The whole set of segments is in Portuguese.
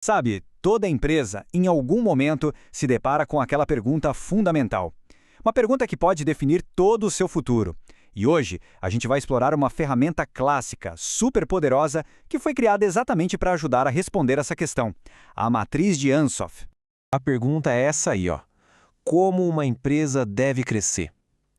Sabe, toda empresa, em algum momento, se depara com aquela pergunta fundamental. Uma pergunta que pode definir todo o seu futuro. E hoje, a gente vai explorar uma ferramenta clássica, super poderosa, que foi criada exatamente para ajudar a responder essa questão: a matriz de Ansoff. A pergunta é essa aí, ó. Como uma empresa deve crescer?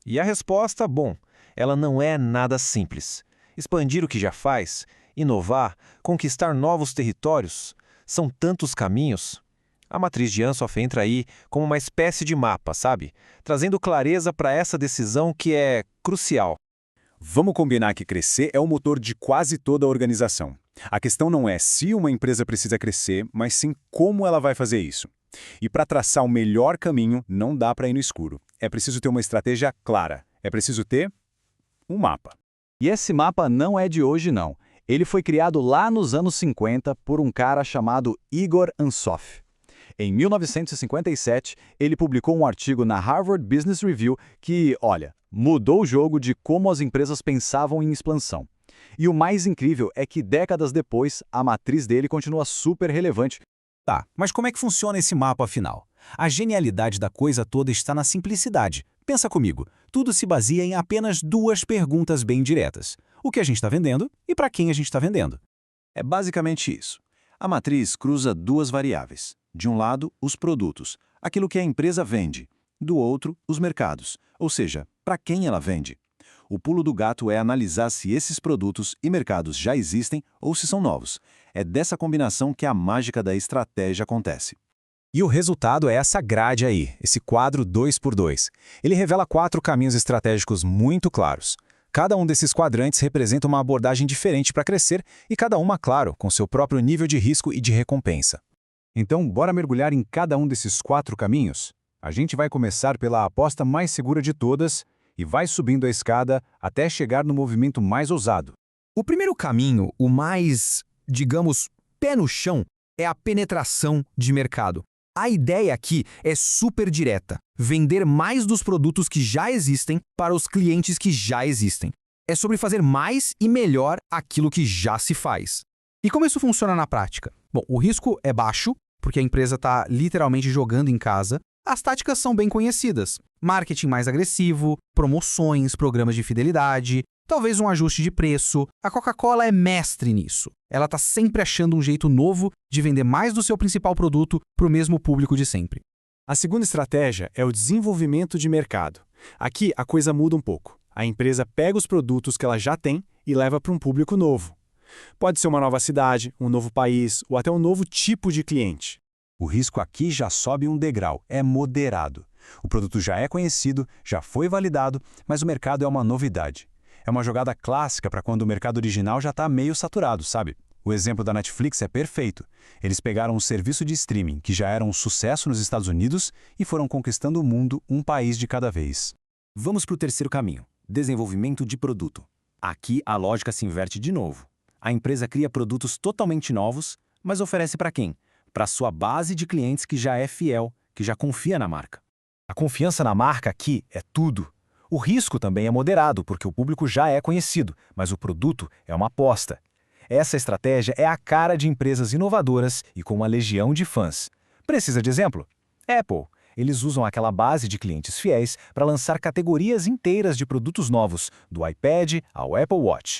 E a resposta, bom, ela não é nada simples. Expandir o que já faz, inovar, conquistar novos territórios, são tantos caminhos. A matriz de Ansoff entra aí como uma espécie de mapa, sabe? Trazendo clareza para essa decisão que é crucial. Vamos combinar que crescer é o motor de quase toda a organização. A questão não é se uma empresa precisa crescer, mas sim como ela vai fazer isso. E para traçar o melhor caminho, não dá para ir no escuro. É preciso ter uma estratégia clara. É preciso ter um mapa. E esse mapa não é de hoje, não. Ele foi criado lá nos anos 50 por um cara chamado Igor Ansoff. Em 1957, ele publicou um artigo na Harvard Business Review que, olha, mudou o jogo de como as empresas pensavam em expansão. E o mais incrível é que décadas depois, a matriz dele continua super relevante. Tá, mas como é que funciona esse mapa afinal? A genialidade da coisa toda está na simplicidade. Pensa comigo, tudo se baseia em apenas duas perguntas bem diretas. O que a gente está vendendo e para quem a gente está vendendo. É basicamente isso. A matriz cruza duas variáveis. De um lado, os produtos, aquilo que a empresa vende. Do outro, os mercados, ou seja, para quem ela vende. O pulo do gato é analisar se esses produtos e mercados já existem ou se são novos. É dessa combinação que a mágica da estratégia acontece. E o resultado é essa grade aí, esse quadro 2x2. Ele revela 4 caminhos estratégicos muito claros. Cada um desses quadrantes representa uma abordagem diferente para crescer e cada uma, claro, com seu próprio nível de risco e de recompensa. Então, bora mergulhar em cada um desses 4 caminhos? A gente vai começar pela aposta mais segura de todas e vai subindo a escada até chegar no movimento mais ousado. O primeiro caminho, o mais, digamos, pé no chão, é a penetração de mercado. A ideia aqui é super direta: vender mais dos produtos que já existem para os clientes que já existem. É sobre fazer mais e melhor aquilo que já se faz. E como isso funciona na prática? Bom, o risco é baixo, porque a empresa está literalmente jogando em casa. As táticas são bem conhecidas: marketing mais agressivo, promoções, programas de fidelidade, talvez um ajuste de preço. A Coca-Cola é mestre nisso. Ela está sempre achando um jeito novo de vender mais do seu principal produto para o mesmo público de sempre. A segunda estratégia é o desenvolvimento de mercado. Aqui a coisa muda um pouco. A empresa pega os produtos que ela já tem e leva para um público novo. Pode ser uma nova cidade, um novo país ou até um novo tipo de cliente. O risco aqui já sobe um degrau, é moderado. O produto já é conhecido, já foi validado, mas o mercado é uma novidade. É uma jogada clássica para quando o mercado original já está meio saturado, sabe? O exemplo da Netflix é perfeito. Eles pegaram um serviço de streaming que já era um sucesso nos Estados Unidos e foram conquistando o mundo um país de cada vez. Vamos para o terceiro caminho: desenvolvimento de produto. Aqui a lógica se inverte de novo. A empresa cria produtos totalmente novos, mas oferece para quem? Para sua base de clientes que já é fiel, que já confia na marca. A confiança na marca aqui é tudo. O risco também é moderado, porque o público já é conhecido, mas o produto é uma aposta. Essa estratégia é a cara de empresas inovadoras e com uma legião de fãs. Precisa de exemplo? Apple. Eles usam aquela base de clientes fiéis para lançar categorias inteiras de produtos novos, do iPad ao Apple Watch.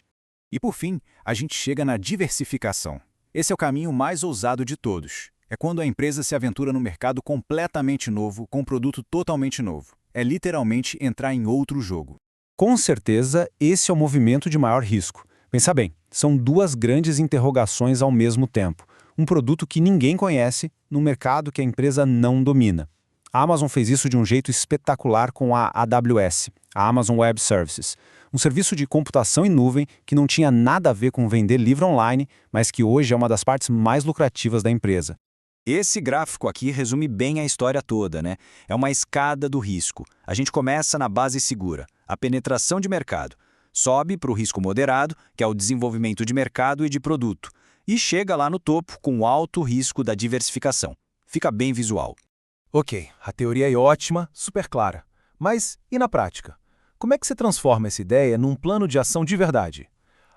E por fim, a gente chega na diversificação. Esse é o caminho mais ousado de todos. É quando a empresa se aventura no mercado completamente novo, com um produto totalmente novo. É literalmente entrar em outro jogo. Com certeza, esse é o movimento de maior risco. Pensa bem, são duas grandes interrogações ao mesmo tempo. Um produto que ninguém conhece, num mercado que a empresa não domina. A Amazon fez isso de um jeito espetacular com a AWS, a Amazon Web Services, um serviço de computação em nuvem que não tinha nada a ver com vender livro online, mas que hoje é uma das partes mais lucrativas da empresa. Esse gráfico aqui resume bem a história toda, né? É uma escada do risco. A gente começa na base segura, a penetração de mercado. Sobe para o risco moderado, que é o desenvolvimento de mercado e de produto. E chega lá no topo com o alto risco da diversificação. Fica bem visual. Ok, a teoria é ótima, super clara. Mas e na prática? Como é que você transforma essa ideia num plano de ação de verdade?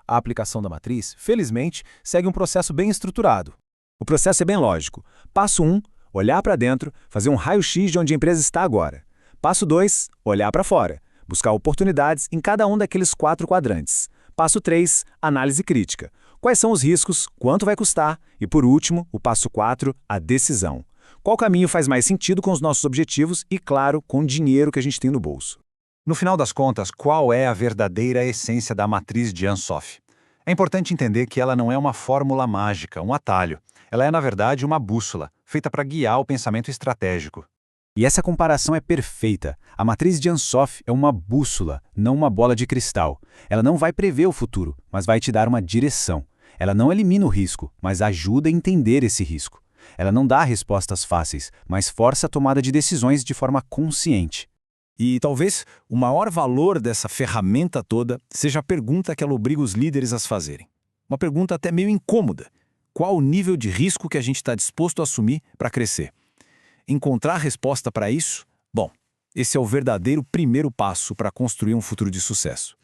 A aplicação da matriz, felizmente, segue um processo bem estruturado. O processo é bem lógico. Passo 1, olhar para dentro, fazer um raio-x de onde a empresa está agora. Passo 2, olhar para fora, buscar oportunidades em cada um daqueles 4 quadrantes. Passo 3, análise crítica. Quais são os riscos, quanto vai custar e, por último, o passo 4, a decisão. Qual caminho faz mais sentido com os nossos objetivos e, claro, com o dinheiro que a gente tem no bolso. No final das contas, qual é a verdadeira essência da matriz de Ansoff? É importante entender que ela não é uma fórmula mágica, um atalho. Ela é, na verdade, uma bússola, feita para guiar o pensamento estratégico. E essa comparação é perfeita. A matriz de Ansoff é uma bússola, não uma bola de cristal. Ela não vai prever o futuro, mas vai te dar uma direção. Ela não elimina o risco, mas ajuda a entender esse risco. Ela não dá respostas fáceis, mas força a tomada de decisões de forma consciente. E talvez o maior valor dessa ferramenta toda seja a pergunta que ela obriga os líderes a fazerem. Uma pergunta até meio incômoda. Qual o nível de risco que a gente está disposto a assumir para crescer? Encontrar resposta para isso? Bom, esse é o verdadeiro primeiro passo para construir um futuro de sucesso.